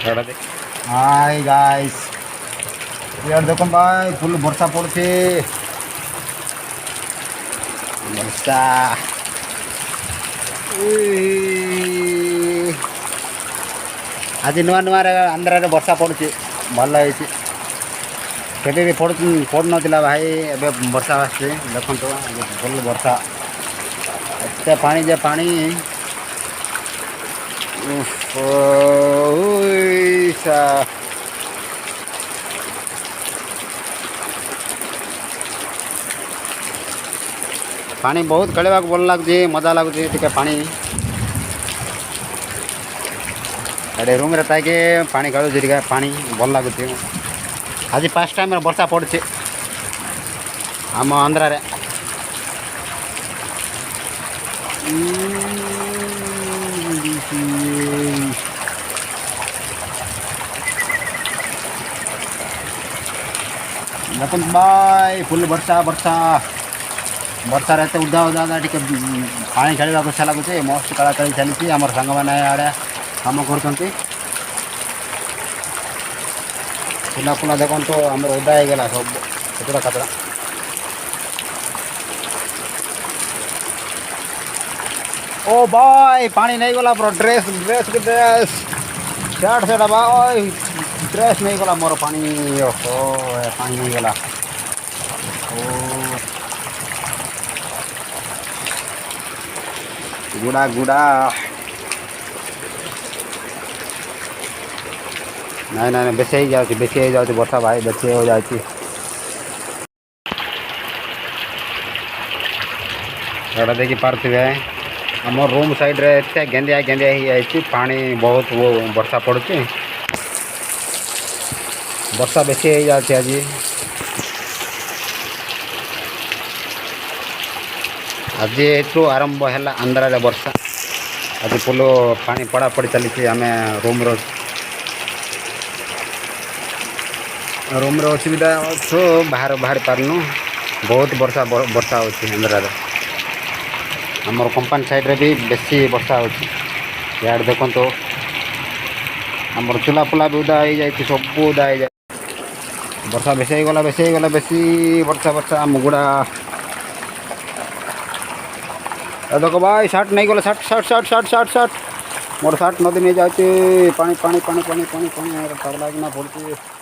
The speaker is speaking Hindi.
ଏଇଟା ଦେଖ हाय गाइस यार देखो भाई फुल वर्षा पड़े वर्षा आज नुआ नुआ आंध्र वर्षा पड़ुची भल केबे भी पड़ ना भाई एबे वर्षा आसे देखो फुल वर्षा एत पानी जे पानी पानी बहुत खेलवाक भल लगुच मजा लगुच टे पानी एडे रूम रे ताके पानी खेलुच टे पानी भल लगुच आज फर्स्ट टाइम वर्षा पड़े आम आंध्र रे देखो भाई फुल वर्षा वर्षा वर्षा रहते उदा उदा टे पानी खेलवा अच्छा लगुच मस्त कला कली चली आम सांग मैंने आड़े कम कर फुला फुला देखो तो आम उदा होगा सब कचरा कचरा ओ भाई पानी नहीं गला पूरा ड्रेस ड्रेस के ड्रेस शर्ट से भाई ड्रेस नहीं गला मोर पानी ओहो पानी नहीं गला गुड़ा गुड़ा नहीं नहीं बेसी ही जाऊँ बेसी ही जाऊँ वर्षा भाई बेसी हो जाती एटा देखी पार्थे आम रूम साइड रे एत गेंदिया गेंदिया ही पानी बहुत वो वर्षा पड़ुची वर्षा बेसी हो जाती आज आज एठू आरंभ है आंध्र रे वर्षा आज फुल पानी पड़ा पड़ी चली आम रूम रो असुविधा अच्छो बाहर बाहर पारनु बहुत वर्षा वर्षा होती आंध्र रे आमर कंपानी साइड रे भी बेसी वर्षा होती यार देखो तो आमर चूला फुला भी उदा हो जाए सब उदा हो जाए वर्षा बेसी गला बेसी गला बेसी वर्षा वर्षा आम गुड़ा देखो भाई शर्ट नहीं गला shirt shirt shirt shirt shirt shirt मोर शर्ट नदी नहीं जाती पानी पानी पानी पानी पानी पानी पगला पड़ती